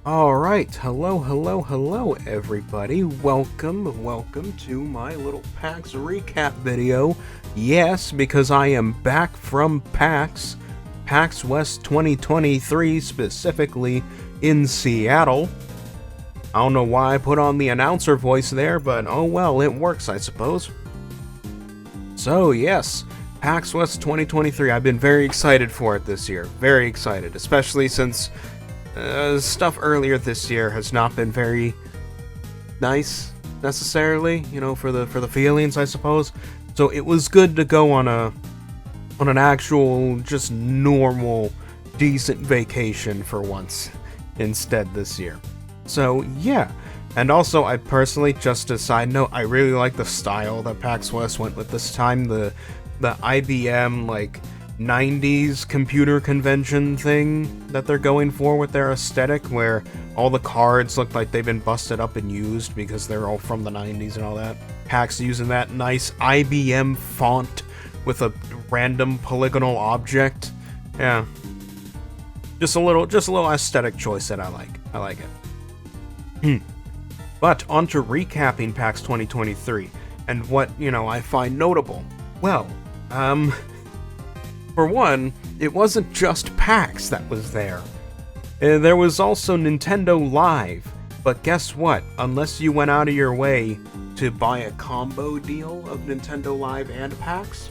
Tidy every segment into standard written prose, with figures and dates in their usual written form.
Alright, hello everybody. Welcome to my little PAX recap video. Yes, because I am back from PAX West 2023, specifically in Seattle. I don't know why I put on the announcer voice there, but oh well, it works, I suppose. So yes, PAX West 2023, I've been very excited for it this year. Very excited, especially since stuff earlier this year has not been very nice, necessarily, you know, for the feelings, I suppose. So it was good to go on an actual, just normal, decent vacation for once, instead this year. So yeah, and also I personally, just a side note, I really like the style that PAX West went with this time, the IBM, like, 90s computer convention thing that they're going for with their aesthetic, where all the cards look like they've been busted up and used because they're all from the 90s and all that. PAX using that nice IBM font with a random polygonal object. Yeah. Just a little aesthetic choice that I like. I like it. But on to recapping PAX 2023 and what, you know, I find notable. Well, for one, it wasn't just PAX that was there. There was also Nintendo Live, but guess what? Unless you went out of your way to buy a combo deal of Nintendo Live and PAX,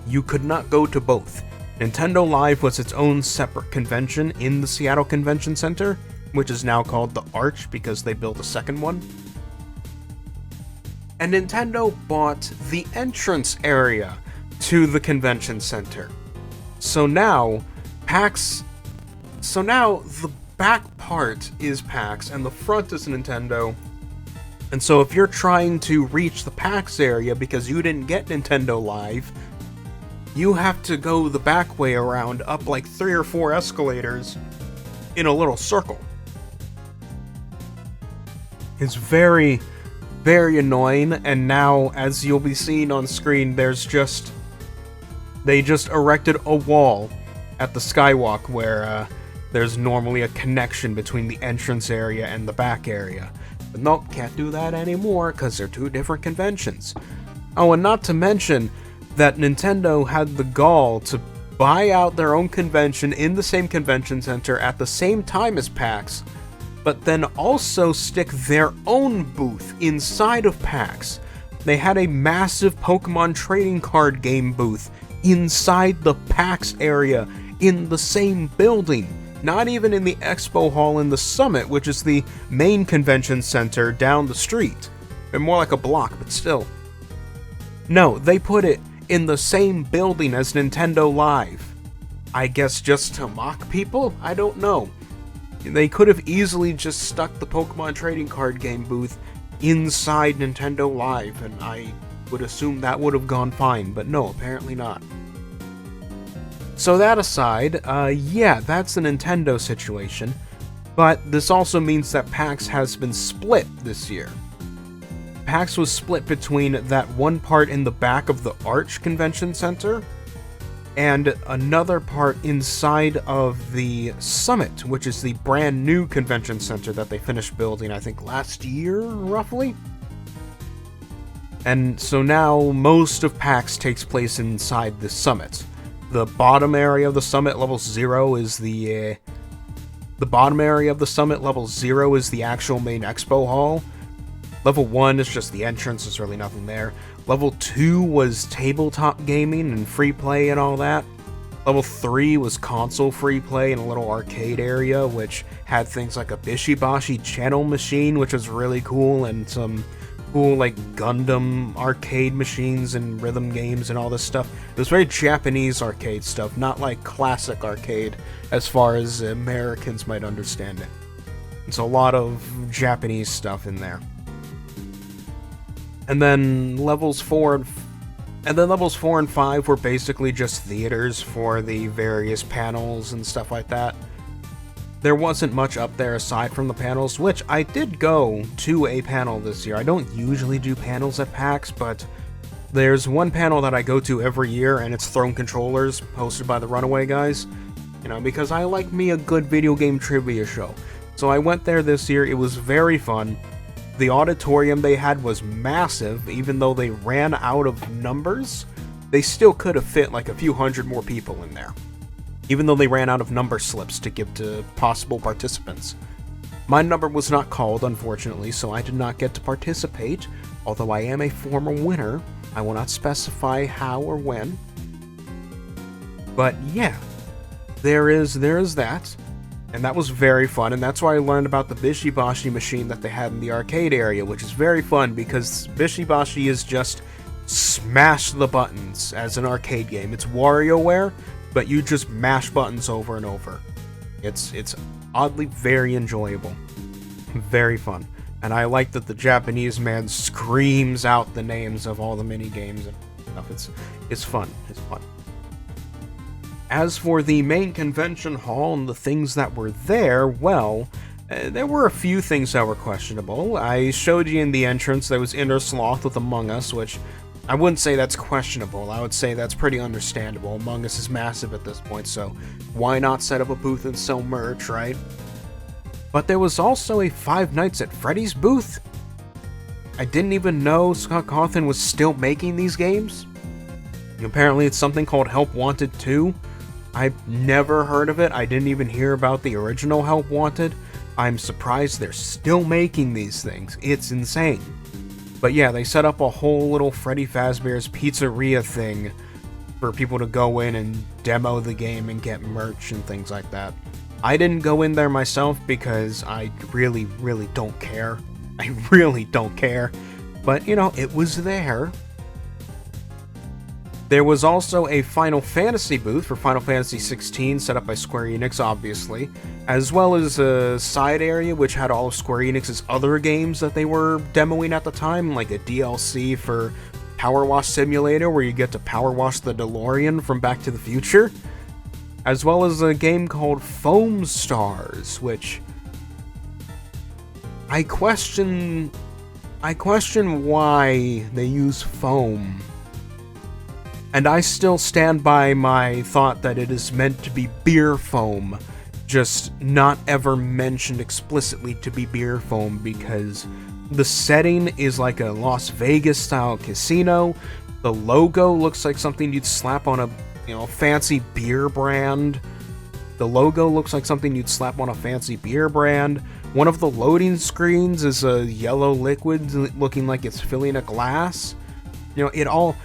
you could not go to both. Nintendo Live was its own separate convention in the Seattle Convention Center, which is now called the Arch because they built a second one. And Nintendo bought the entrance area to the convention center. So now the back part is PAX and the front is Nintendo. And so if you're trying to reach the PAX area because you didn't get Nintendo Live, you have to go the back way around up like 3 or 4 escalators in a little circle. It's very, very annoying, and now, as you'll be seeing on screen, they just erected a wall at the skywalk where there's normally a connection between the entrance area and the back area. But nope, can't do that anymore because they're two different conventions. Oh, and not to mention that Nintendo had the gall to buy out their own convention in the same convention center at the same time as PAX, but then also stick their own booth inside of PAX. They had a massive Pokemon trading card game booth inside the PAX area in the same building. Not even in the expo hall in the Summit, which is the main convention center down the street. They're more like a block, but still. No, they put it in the same building as Nintendo Live. I guess just to mock people? I don't know. They could have easily just stuck the Pokemon trading card game booth inside Nintendo Live, and I would assume that would have gone fine, but no, apparently not. So that aside, yeah, that's the Nintendo situation, but this also means that PAX has been split this year. PAX was split between that one part in the back of the Arch Convention Center and another part inside of the Summit, which is the brand new convention center that they finished building, I think, last year, roughly? And so now most of PAX takes place inside the Summit. The bottom area of the Summit, level 0, is the bottom area of the Summit, level 0, is the actual main expo hall. Level 1 is just the entrance, there's really nothing there. Level 2 was tabletop gaming and free play and all that. Level 3 was console free play and a little arcade area, which had things like a Bishibashi channel machine, which was really cool, and some cool, like, Gundam arcade machines and rhythm games and all this stuff. It was very Japanese arcade stuff, not like classic arcade, as far as Americans might understand it. It's a lot of Japanese stuff in there. And then levels 4 and 5 were basically just theaters for the various panels and stuff like that. there wasn't much up there aside from the panels, which I did go to a panel this year. I don't usually do panels at PAX, but there's one panel that I go to every year, and it's Throne Controllers, hosted by the Runaway guys. You know, because I like me a good video game trivia show. So I went there this year. It was very fun. The auditorium they had was massive. Even though they ran out of numbers, they still could have fit like a few hundred more people in there. Even though they ran out of number slips to give to possible participants. My number was not called, unfortunately, so I did not get to participate. Although I am a former winner. I will not specify how or when. But yeah, there is that. And that was very fun, and that's why I learned about the Bishibashi machine that they had in the arcade area, which is very fun because Bishibashi is just smash the buttons as an arcade game. It's WarioWare, but you just mash buttons over and over. It's oddly very enjoyable. Very fun. And I like that the Japanese man screams out the names of all the mini games and stuff. It's fun. It's fun. As for the main convention hall and the things that were there, well, there were a few things that were questionable. I showed you in the entrance there was Inner Sloth with Among Us, which I wouldn't say that's questionable. I would say that's pretty understandable. Among Us is massive at this point, so why not set up a booth and sell merch, right? But there was also a Five Nights at Freddy's booth. I didn't even know Scott Cawthon was still making these games. Apparently it's something called Help Wanted 2. I've never heard of it. I didn't even hear about the original Help Wanted. I'm surprised they're still making these things. It's insane. But yeah, they set up a whole little Freddy Fazbear's Pizzeria thing for people to go in and demo the game and get merch and things like that. I didn't go in there myself because I really, really don't care. I really don't care. But, you know, it was there. There was also a Final Fantasy booth for Final Fantasy XVI set up by Square Enix, obviously, as well as a side area which had all of Square Enix's other games that they were demoing at the time, like a DLC for Power Wash Simulator where you get to power wash the DeLorean from Back to the Future, as well as a game called Foam Stars, which I question why they use foam. And I still stand by my thought that it is meant to be beer foam, just not ever mentioned explicitly to be beer foam, because the setting is like a Las Vegas style casino. The logo looks like something you'd slap on a fancy beer brand. The logo looks like something you'd slap on a fancy beer brand. One of the loading screens is a yellow liquid looking like it's filling a glass. You know, it all,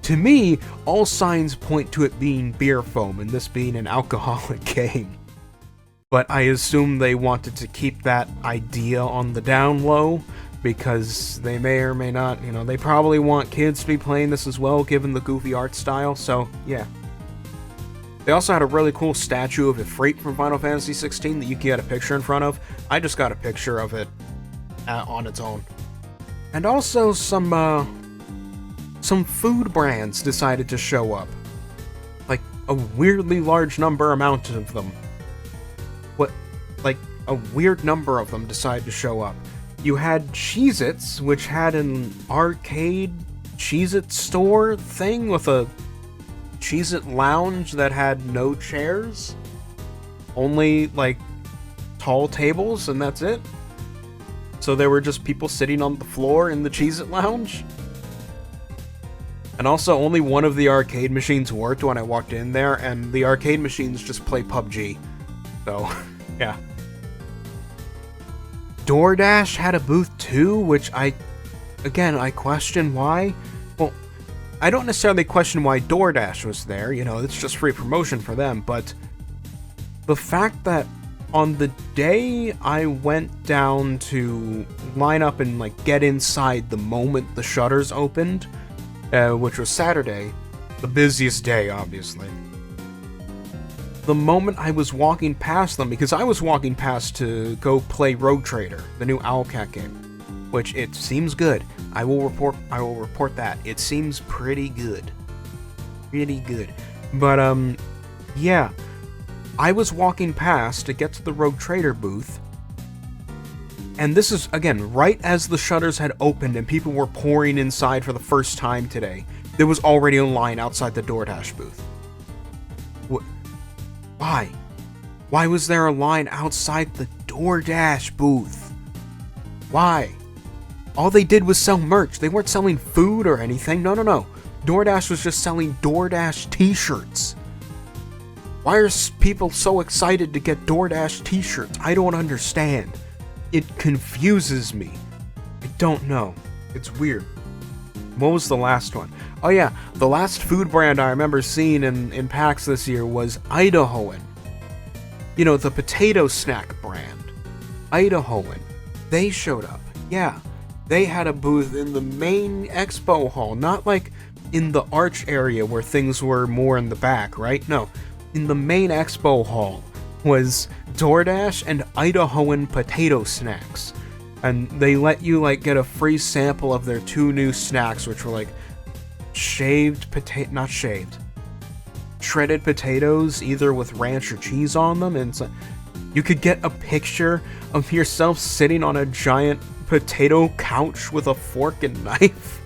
to me, all signs point to it being beer foam and this being an alcoholic game. But I assume they wanted to keep that idea on the down low because they may or may not, they probably want kids to be playing this as well given the goofy art style, so yeah. They also had a really cool statue of Ifrit from Final Fantasy XVI that you can get a picture in front of. I just got a picture of it on its own. And also some food brands decided to show up. Like, a weirdly large amount of them. A weird number of them decided to show up. You had Cheez-Its, which had an arcade Cheez-It store thing with a Cheez-It lounge that had no chairs. Only, tall tables, and that's it. So there were just people sitting on the floor in the Cheez-It lounge. And also, only one of the arcade machines worked when I walked in there, and the arcade machines just play PUBG. So, yeah. DoorDash had a booth too, which I question why. Well, I don't necessarily question why DoorDash was there, it's just free promotion for them, but the fact that on the day I went down to line up and, get inside the moment the shutters opened, which was Saturday, the busiest day, obviously. The moment I was walking past them, because I was walking past to go play Rogue Trader, the new Owlcat game, which it seems good. I will report that. It seems pretty good. Pretty good. But, yeah. I was walking past to get to the Rogue Trader booth, and this is, again, right as the shutters had opened and people were pouring inside for the first time today. There was already a line outside the DoorDash booth. Why? Why was there a line outside the DoorDash booth? Why? All they did was sell merch. They weren't selling food or anything. No. DoorDash was just selling DoorDash t-shirts. Why are people so excited to get DoorDash t-shirts? I don't understand. It confuses me. I don't know. It's weird. What was the last one? Oh yeah, the last food brand I remember seeing in PAX this year was Idahoan. You know, the potato snack brand. Idahoan. They showed up. Yeah. They had a booth in the main expo hall, not like in the arch area where things were more in the back, right? No. In the main expo hall was DoorDash and Idahoan potato snacks. And they let you, like, get a free sample of their 2 new snacks, which were, like, shredded potatoes, either with ranch or cheese on them, and so you could get a picture of yourself sitting on a giant potato couch with a fork and knife.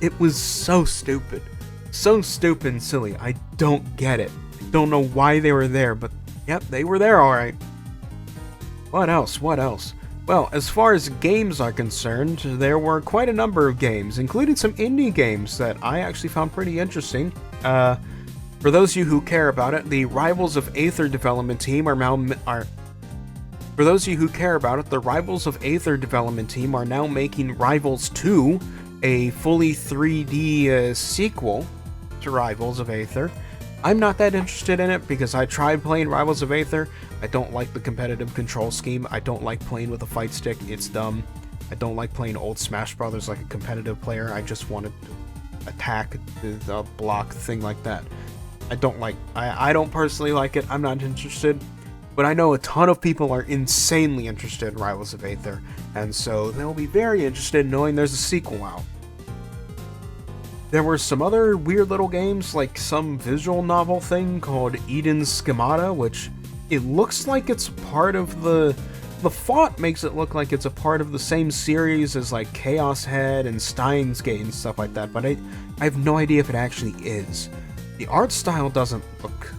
It was so stupid. So stupid and silly. I don't get it. I don't know why they were there, but yep, they were there alright. What else? Well, as far as games are concerned, there were quite a number of games, including some indie games that I actually found pretty interesting. For those of you who care about it, the Rivals of Aether development team are now making Rivals 2, a fully 3D sequel to Rivals of Aether. I'm not that interested in it because I tried playing Rivals of Aether. I don't like the competitive control scheme. I don't like playing with a fight stick. It's dumb. I don't like playing old Smash Brothers like a competitive player. I just want to attack, the block, thing like that. I don't personally like it. I'm not interested. But I know a ton of people are insanely interested in Rivals of Aether, and so they'll be very interested in knowing there's a sequel out. There were some other weird little games, like some visual novel thing called Eden's Schemata, which it looks like it's part of the font makes it look like it's a part of the same series as like Chaos Head and Steins Gate and stuff like that, but I have no idea if it actually is. The art style doesn't look...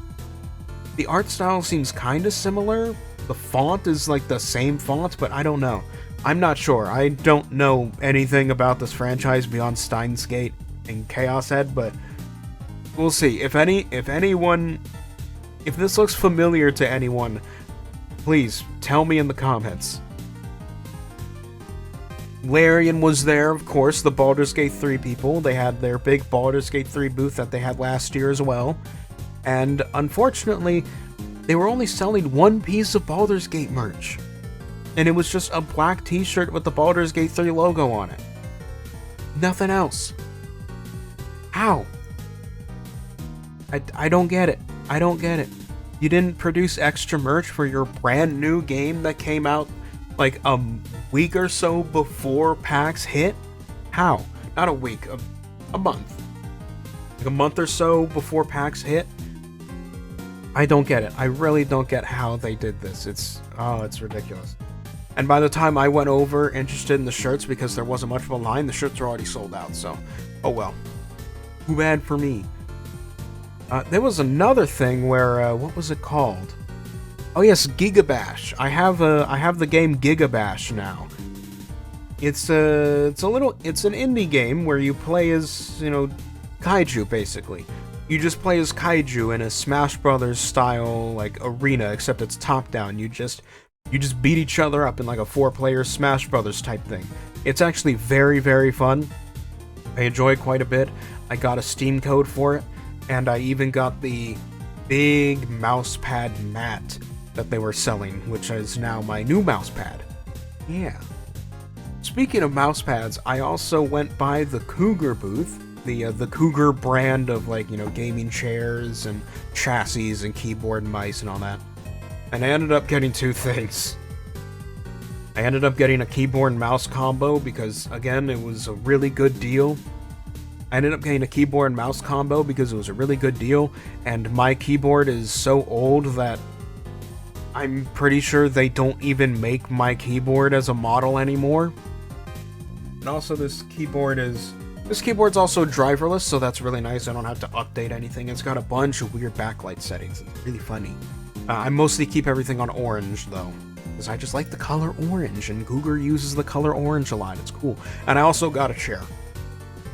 The art style seems kind of similar. The font is like the same font, but I don't know. I'm not sure. I don't know anything about this franchise beyond Steins Gate and Chaos Head, but we'll see. If this looks familiar to anyone, please tell me in the comments. Larian was there, of course, the Baldur's Gate 3 people. They had their big Baldur's Gate 3 booth that they had last year as well. And unfortunately, they were only selling one piece of Baldur's Gate merch. And it was just a black t-shirt with the Baldur's Gate 3 logo on it. Nothing else. How? I don't get it. I don't get it. You didn't produce extra merch for your brand new game that came out like a week or so before PAX hit? How? Not a week, a month. Like a month or so before PAX hit? I don't get it. I really don't get how they did this. It's ridiculous. And by the time I went over interested in the shirts, because there wasn't much of a line, the shirts were already sold out, so oh well. Too bad for me. There was another thing where, what was it called? Oh yes, Gigabash. I have the game Gigabash now. It's an indie game where you play as, kaiju basically. You just play as kaiju in a Smash Brothers style like arena, except it's top down. You just beat each other up in like a 4-player Smash Brothers type thing. It's actually very, very fun. I enjoy it quite a bit. I got a Steam code for it, and I even got the big mousepad mat that they were selling, which is now my new mousepad. Yeah. Speaking of mousepads, I also went by the Cougar booth, the Cougar brand of gaming chairs and chassis and keyboard and mice and all that. And I ended up getting 2 things. I ended up getting a keyboard and mouse combo because, again, it was a really good deal. I ended up getting a keyboard and mouse combo because it was a really good deal, and my keyboard is so old that I'm pretty sure they don't even make my keyboard as a model anymore. And also this keyboard's also driverless, so that's really nice. I don't have to update anything. It's got a bunch of weird backlight settings. It's really funny. I mostly keep everything on orange, though, because I just like the color orange, and Cougar uses the color orange a lot. It's cool. And I also got a chair.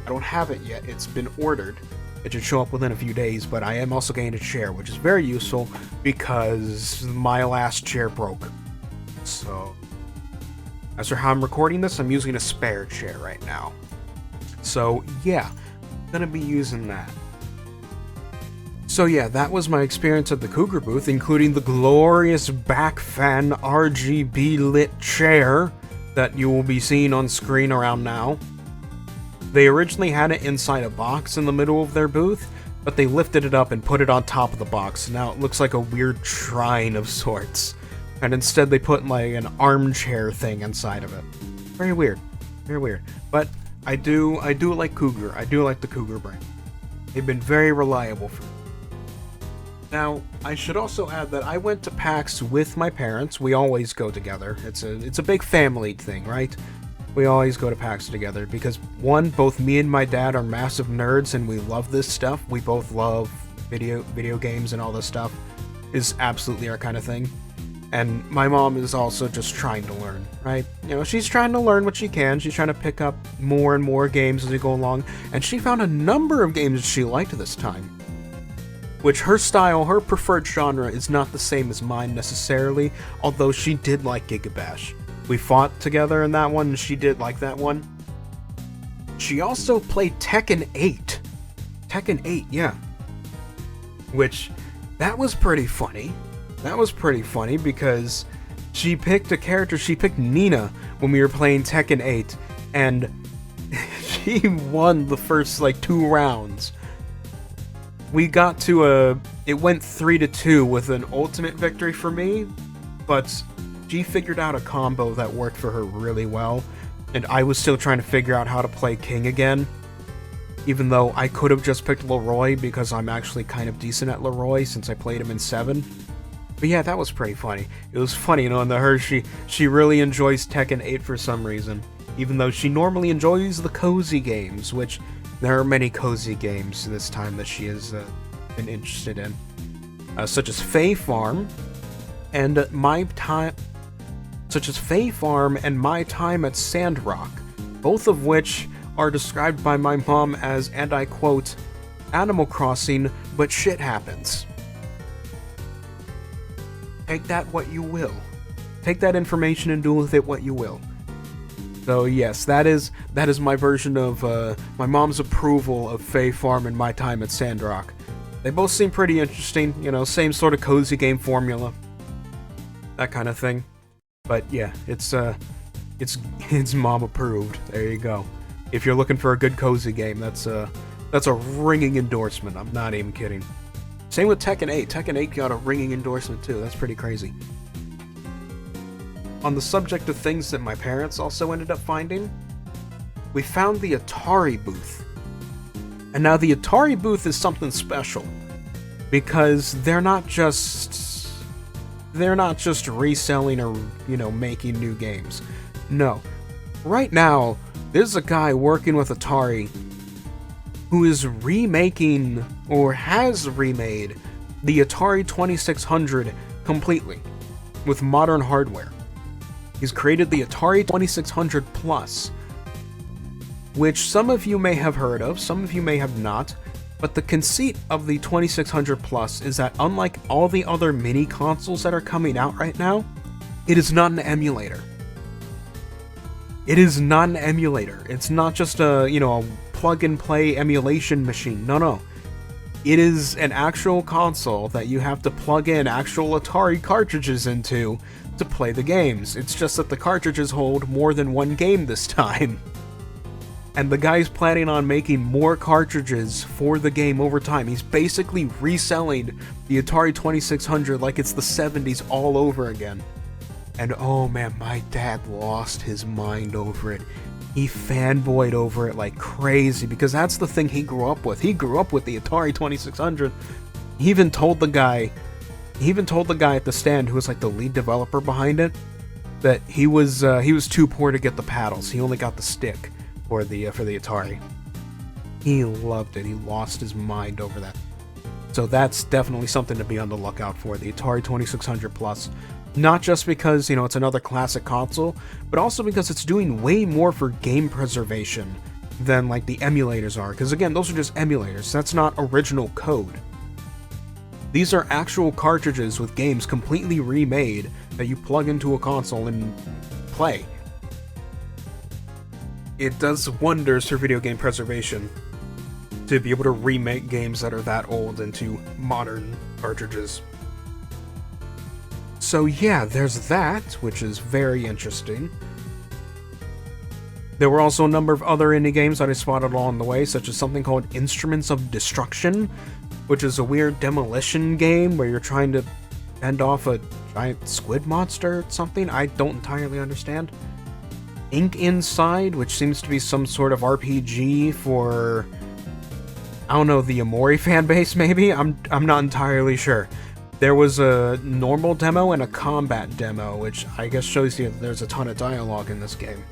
I don't have it yet. It's been ordered. It should show up within a few days, but I am also getting a chair, which is very useful because my last chair broke. So, as for how I'm recording this, I'm using a spare chair right now. So, yeah, I'm gonna be using that. So yeah, that was my experience at the Cougar booth, including the glorious back fan RGB lit chair that you will be seeing on screen around now. They originally had it inside a box in the middle of their booth, but they lifted it up and put it on top of the box. Now it looks like a weird shrine of sorts. And instead they put like an armchair thing inside of it. Very weird. Very weird. But I do like Cougar. I do like the Cougar brand. They've been very reliable for me. Now, I should also add that I went to PAX with my parents. We always go together. It's a big family thing, right? We always go to PAX together because, one, both me and my dad are massive nerds and we love this stuff. We both love video games and all this stuff. Is absolutely our kind of thing. And my mom is also just trying to learn, right? You know, she's trying to learn what she can. She's trying to pick up more and more games as we go along. And she found a number of games she liked this time. Which her style, her preferred genre, is not the same as mine necessarily, although she did like Giga Bash. We fought together in that one, and she did like that one. She also played Tekken 8. Tekken 8, yeah. Which, that was pretty funny. That was pretty funny because she picked a character, she picked Nina when we were playing Tekken 8, and she won the first, like, 2 rounds. We got to it went 3-2 with an ultimate victory for me, but she figured out a combo that worked for her really well, and I was still trying to figure out how to play King again, even though I could have just picked Leroy because I'm actually kind of decent at Leroy since I played him in 7. But yeah, that was pretty funny. It was funny knowing that she really enjoys Tekken 8 for some reason, even though she normally enjoys the cozy games, which there are many cozy games this time that she has been interested in, such as Fae Farm and My Time at Sandrock, both of which are described by my mom as, and I quote, Animal Crossing, but shit happens. Take that what you will. Take that information and do with it what you will. So yes, that is my version of my mom's approval of Fae Farm and My Time at Sandrock. They both seem pretty interesting, you know, same sort of cozy game formula, that kind of thing. But yeah, it's mom approved. There you go. If you're looking for a good cozy game, that's a ringing endorsement. I'm not even kidding. Same with Tekken 8. Tekken 8 got a ringing endorsement too. That's pretty crazy. On the subject of things that my parents also ended up finding, we found the Atari booth. And now the Atari booth is something special because they're not just reselling or, you know, making new games. No. Right now, there's a guy working with Atari who is remaking or has remade the Atari 2600 completely with modern hardware. He's created the Atari 2600 Plus, which some of you may have heard of, some of you may have not, but the conceit of the 2600 Plus is that unlike all the other mini consoles that are coming out right now, it is not an emulator. It is not an emulator. It's not just a plug-and-play emulation machine. No. It is an actual console that you have to plug in actual Atari cartridges into to play the games. It's just that the cartridges hold more than one game this time. And the guy's planning on making more cartridges for the game over time. He's basically reselling the Atari 2600 like it's the 70s all over again. And oh man, my dad lost his mind over it. He fanboyed over it like crazy because that's the thing he grew up with. He grew up with the Atari 2600. He even told the guy He even told the guy at the stand, who was like the lead developer behind it, that he was too poor to get the paddles. He only got the stick for the Atari. He loved it. He lost his mind over that. So that's definitely something to be on the lookout for, the Atari 2600 Plus. Not just because, you know, it's another classic console, but also because it's doing way more for game preservation than like the emulators are. Because again, those are just emulators. That's not original code. These are actual cartridges with games completely remade that you plug into a console and play. It does wonders for video game preservation to be able to remake games that are that old into modern cartridges. So yeah, there's that, which is very interesting. There were also a number of other indie games that I spotted along the way, such as something called Instruments of Destruction, which is a weird demolition game where you're trying to fend off a giant squid monster or something. I don't entirely understand. Ink Inside, which seems to be some sort of RPG for, I don't know, the Amori fanbase maybe? I'm not entirely sure. There was a normal demo and a combat demo, which I guess shows you that there's a ton of dialogue in this game.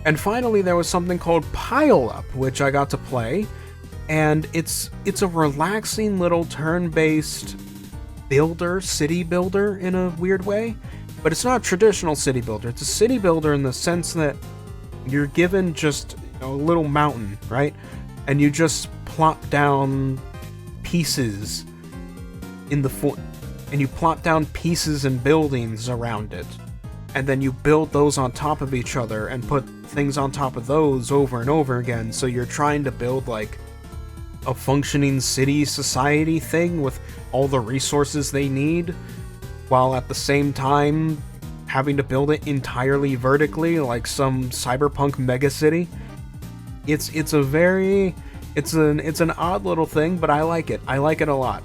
And finally, there was something called Pile Up, which I got to play, and it's a relaxing little turn-based builder, city builder in a weird way, but it's not a traditional city builder. It's a city builder in the sense that you're given just, you know, a little mountain, right? And you just plop down pieces in the and you plop down pieces and buildings around it. And then you build those on top of each other and put things on top of those over and over again. So you're trying to build like a functioning city society thing with all the resources they need, while at the same time having to build it entirely vertically like some cyberpunk megacity. It's an odd little thing, but I like it. I like it a lot.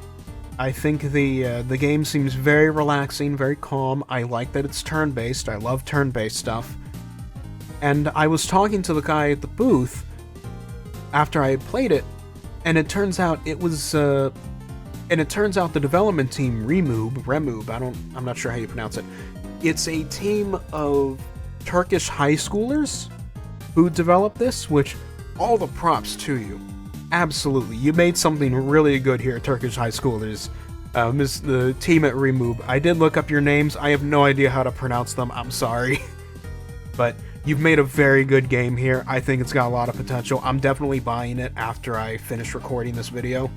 I think the game seems very relaxing, very calm. I like that it's turn-based. I love turn-based stuff. And I was talking to the guy at the booth after I had played it, and it turns out it was the development team Remoob, I'm not sure how you pronounce it. It's a team of Turkish high schoolers who developed this, which all the props to you. Absolutely, you made something really good here, Turkish high schoolers. The team at Remoob. I did look up your names. I have no idea how to pronounce them. I'm sorry. But you've made a very good game here. I think it's got a lot of potential. I'm definitely buying it after I finish recording this video.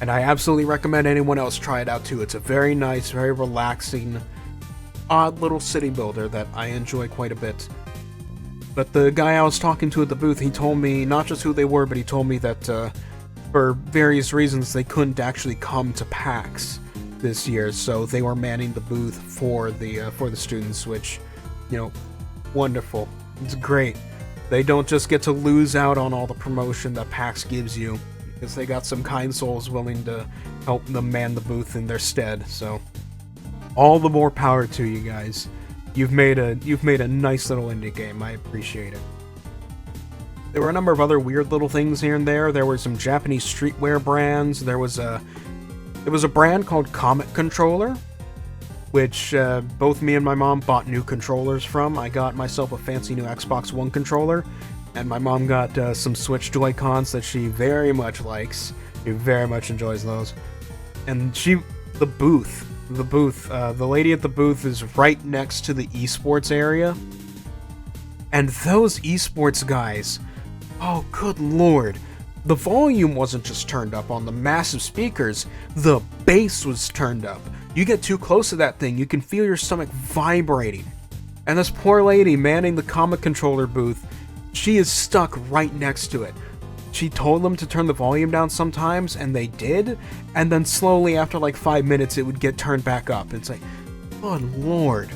And I absolutely recommend anyone else try it out too. It's a very nice, very relaxing, odd little city builder that I enjoy quite a bit. But the guy I was talking to at the booth, he told me not just who they were, but he told me that for various reasons they couldn't actually come to PAX this year, so they were manning the booth for the students, which, you know, wonderful. It's great. They don't just get to lose out on all the promotion that PAX gives you, because they got some kind souls willing to help them man the booth in their stead. So all the more power to you guys. You've made a nice little indie game. I appreciate it. There were a number of other weird little things here and there. There were some Japanese streetwear brands. There was a brand called Comet Controller, which both me and my mom bought new controllers from. I got myself a fancy new Xbox One controller, and my mom got some Switch Joy-Cons that she very much likes. She very much enjoys those. And the lady at the booth is right next to the esports area. And those esports guys, oh good lord, the volume wasn't just turned up on the massive speakers, the bass was turned up. You get too close to that thing, you can feel your stomach vibrating. And this poor lady manning the Comet Controller booth, she is stuck right next to it. She told them to turn the volume down sometimes, and they did, and then slowly after like 5 minutes it would get turned back up. It's like, good lord.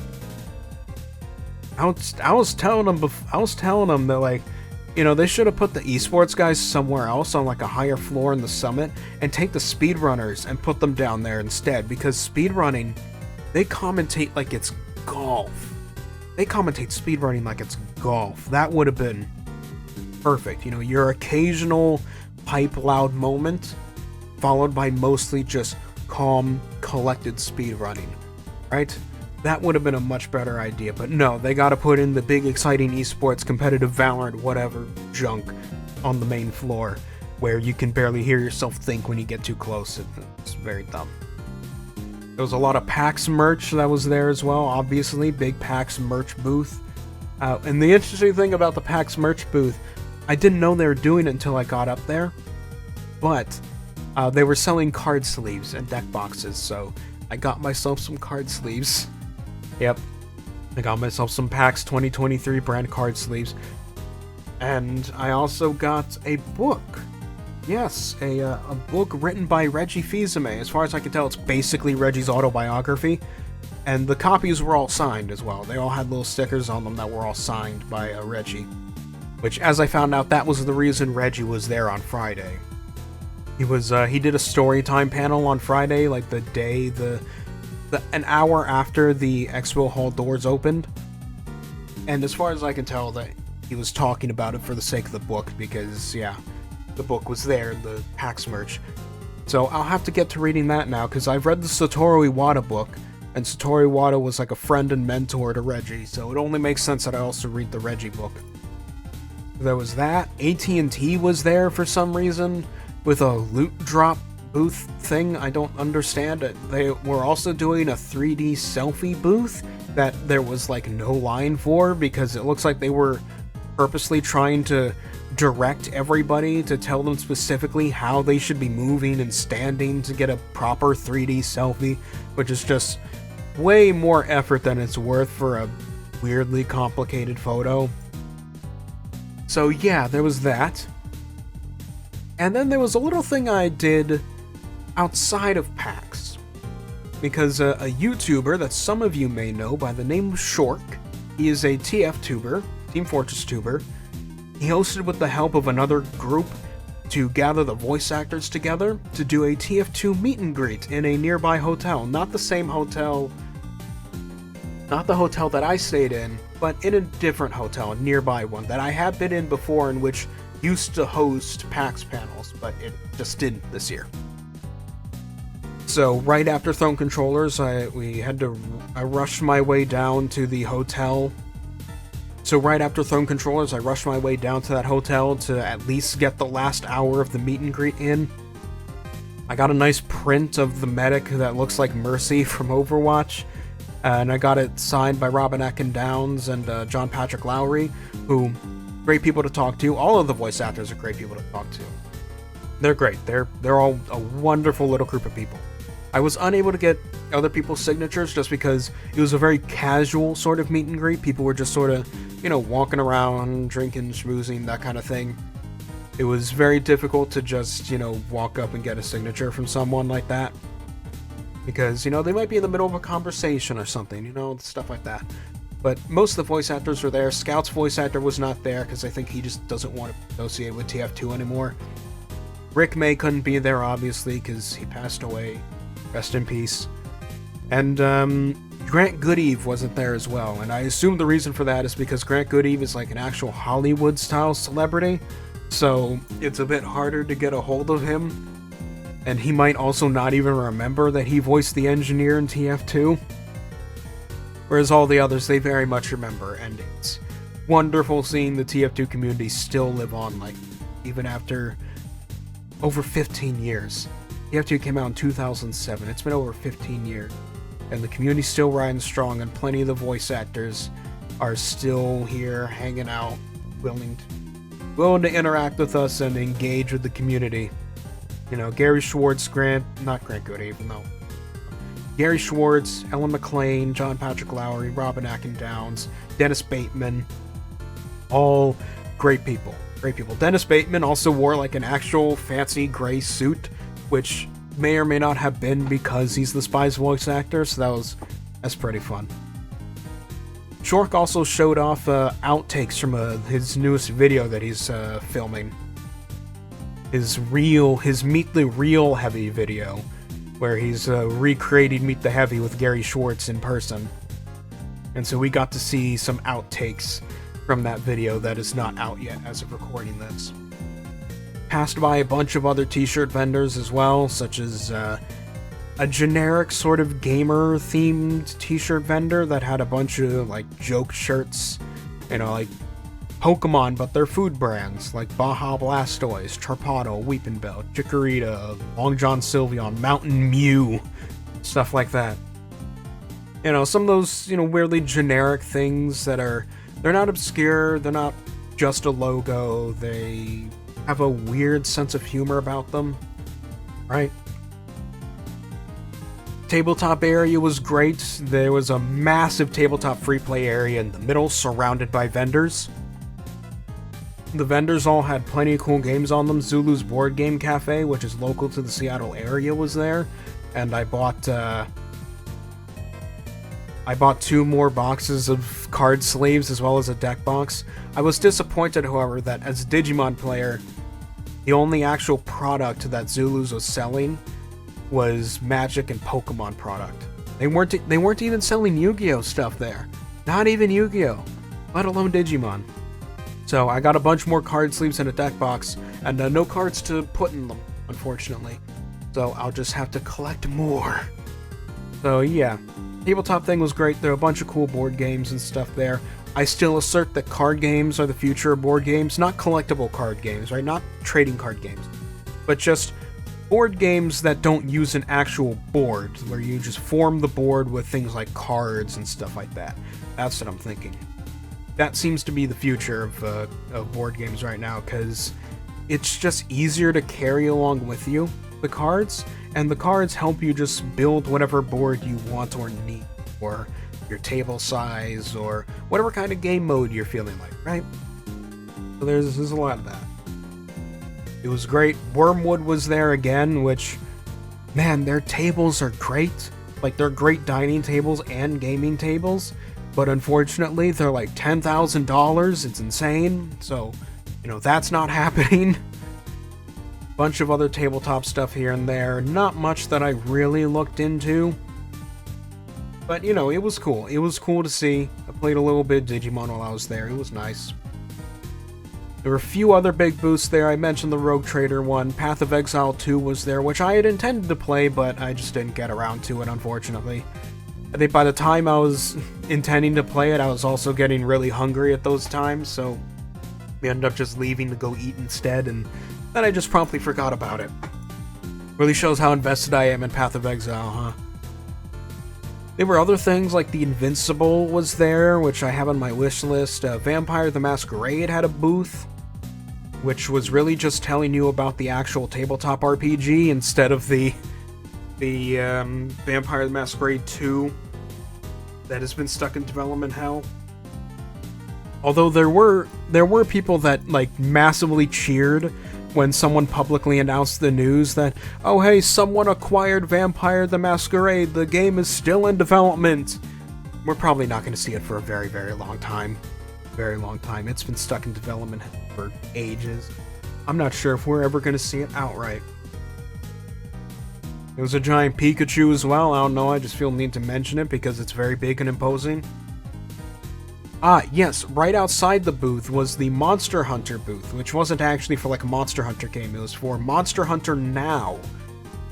I was telling them that, like, you know, they should have put the esports guys somewhere else on like a higher floor in the summit and take the speedrunners and put them down there instead, because speedrunning, they commentate like it's golf. They commentate speedrunning like it's golf. That would have been perfect. You know, your occasional pipe loud moment followed by mostly just calm, collected speed running, right? That would have been a much better idea, but no, they gotta put in the big, exciting esports, competitive Valorant, whatever junk on the main floor, where you can barely hear yourself think when you get too close. It's very dumb. There was a lot of PAX merch that was there as well, obviously, big PAX merch booth. And the interesting thing about the PAX merch booth, I didn't know they were doing it until I got up there, but they were selling card sleeves and deck boxes, so I got myself some card sleeves. Yep, I got myself some PAX 2023 brand card sleeves. And I also got a book. Yes, a book written by Reggie Fils-Aimé. As far as I can tell, it's basically Reggie's autobiography. And the copies were all signed as well. They all had little stickers on them that were all signed by Reggie. Which, as I found out, that was the reason Reggie was there on Friday. He did a story time panel on Friday, like the day, an hour after the Expo Hall doors opened. And as far as I can tell, that he was talking about it for the sake of the book, because, yeah, the book was there, the PAX merch. So I'll have to get to reading that now, because I've read the Satoru Iwata book, and Satoru Iwata was like a friend and mentor to Reggie, so it only makes sense that I also read the Reggie book. There was that. AT&T was there for some reason, with a loot drop booth thing I don't understand. They were also doing a 3D selfie booth that there was like no line for, because it looks like they were purposely trying to direct everybody to tell them specifically how they should be moving and standing to get a proper 3D selfie, which is just way more effort than it's worth for a weirdly complicated photo. So yeah, there was that. And then there was a little thing I did outside of PAX, because a YouTuber that some of you may know by the name of Shork, he is a TF tuber, Team Fortress tuber. He hosted with the help of another group to gather the voice actors together to do a TF2 meet and greet in a nearby hotel. Not the same hotel, not the hotel that I stayed in, but in a different hotel, a nearby one that I have been in before, in which used to host PAX panels, but it just didn't this year. So right after Throne Controllers, I rushed my way down to the hotel. So right after Throne Controllers, I rushed my way down to that hotel to at least get the last hour of the meet and greet in. I got a nice print of the medic that looks like Mercy from Overwatch, and I got it signed by Robin Atkin Downs and John Patrick Lowry, who, great people to talk to. All of the voice actors are great people to talk to. They're great. They're all a wonderful little group of people. I was unable to get other people's signatures just because it was a very casual sort of meet and greet. People were just sort of, walking around, drinking, schmoozing, that kind of thing. It was very difficult to just, walk up and get a signature from someone like that. Because, they might be in the middle of a conversation or something, stuff like that. But most of the voice actors were there. Scout's voice actor was not there because I think he just doesn't want to be associated with TF2 anymore. Rick May couldn't be there, obviously, because he passed away. Rest in peace. And Grant Goodeve wasn't there as well, and I assume the reason for that is because Grant Goodeve is like an actual Hollywood-style celebrity, so it's a bit harder to get a hold of him, and he might also not even remember that he voiced the engineer in TF2, whereas all the others, they very much remember, and it's wonderful seeing the TF2 community still live on, like, even after over 15 years. TF2 came out in 2007. It's been over 15 years. And the community's still riding strong, and plenty of the voice actors are still here, hanging out, willing to interact with us and engage with the community. Gary Schwartz, not Grant Goodeve, no. Gary Schwartz, Ellen McLean, John Patrick Lowry, Robin Atkin Downs, Dennis Bateman, all great people. Great people. Dennis Bateman also wore like an actual fancy gray suit, which may or may not have been because he's the Spy's voice actor, so that's pretty fun. Shork also showed off outtakes from his newest video that he's filming. His Meet the Real Heavy video, where he's recreating Meet the Heavy with Gary Schwartz in person. And so we got to see some outtakes from that video that is not out yet as of recording this. passed by a bunch of other t-shirt vendors as well, such as a generic sort of gamer-themed t-shirt vendor that had a bunch of, like, joke shirts, you know, like Pokemon, but they're food brands, like Baja Blastoise, Charpado, Weepinbell, Chikorita, Long John Sylveon, Mountain Mew, stuff like that. You know, some of those, you know, weirdly generic things that they're not obscure, they're not just a logo, they have a weird sense of humor about them, right? Tabletop area was great. There was a massive tabletop free play area in the middle, surrounded by vendors. The vendors all had plenty of cool games on them. Zulu's Board Game Cafe, which is local to the Seattle area, was there, and I bought 2 more boxes of card sleeves as well as a deck box. I was disappointed, however, that as a Digimon player, the only actual product that Zulu's was selling was Magic and Pokemon product. They weren't even selling Yu-Gi-Oh stuff there. Not even Yu-Gi-Oh, let alone Digimon. So I got a bunch more card sleeves and a deck box, and no cards to put in them, unfortunately. So I'll just have to collect more. So yeah, tabletop thing was great. There are a bunch of cool board games and stuff there. I still assert that card games are the future of board games, not collectible card games, right? Not trading card games, but just board games that don't use an actual board, where you just form the board with things like cards and stuff like that. That's what I'm thinking. That seems to be the future of board games right now, because it's just easier to carry along with you, the cards, and the cards help you just build whatever board you want or need, or your table size, or whatever kind of game mode you're feeling like, right? So there's a lot of that. It was great. Wormwood was there again, which, man, their tables are great. Like, they're great dining tables and gaming tables, but unfortunately, they're like $10,000. It's insane. So, you know, that's not happening. Bunch of other tabletop stuff here and there. Not much that I really looked into. But, you know, it was cool. It was cool to see. I played a little bit of Digimon while I was there. It was nice. There were a few other big booths there. I mentioned the Rogue Trader one. Path of Exile 2 was there, which I had intended to play, but I just didn't get around to it, unfortunately. I think by the time I was intending to play it, I was also getting really hungry at those times, so we ended up just leaving to go eat instead, and then I just promptly forgot about it. Really shows how invested I am in Path of Exile, huh? There were other things, like the Invincible was there, which I have on my wish list. Vampire the Masquerade had a booth, which was really just telling you about the actual tabletop RPG instead of the Vampire the Masquerade 2 that has been stuck in development hell. Although there were people that, like, massively cheered when someone publicly announced the news that, oh hey, someone acquired Vampire the Masquerade, the game is still in development. We're probably not going to see it for a very, very long time. Very long time. It's been stuck in development for ages. I'm not sure if we're ever going to see it outright. There was a giant Pikachu as well. I don't know, I just feel the need to mention it because it's very big and imposing. Ah, yes, right outside the booth was the Monster Hunter booth, which wasn't actually for like a Monster Hunter game, it was for Monster Hunter Now,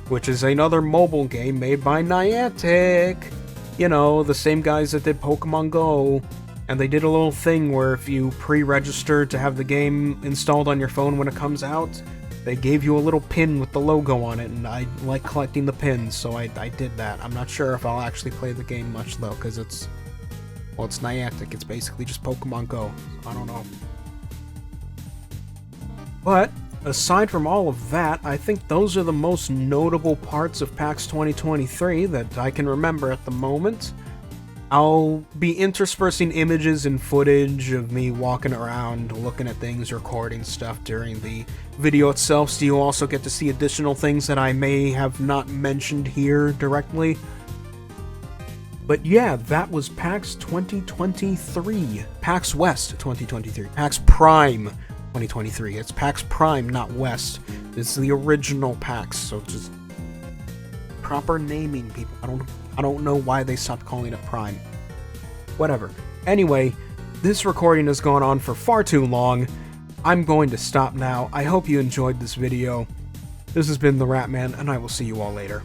which is another mobile game made by Niantic. You know, the same guys that did Pokemon Go. And they did a little thing where if you pre-registered to have the game installed on your phone when it comes out, they gave you a little pin with the logo on it, and I like collecting the pins, so I did that. I'm not sure if I'll actually play the game much, though, because it's Niantic. It's basically just Pokemon Go. I don't know. But, aside from all of that, I think those are the most notable parts of PAX 2023 that I can remember at the moment. I'll be interspersing images and footage of me walking around, looking at things, recording stuff during the video itself, so you'll also get to see additional things that I may have not mentioned here directly. But yeah, that was PAX 2023. PAX West 2023. PAX Prime 2023. It's PAX Prime, not West. This is the original PAX, so just proper naming, people. I don't know why they stopped calling it Prime. Whatever. Anyway, this recording has gone on for far too long. I'm going to stop now. I hope you enjoyed this video. This has been TheRatMan, and I will see you all later.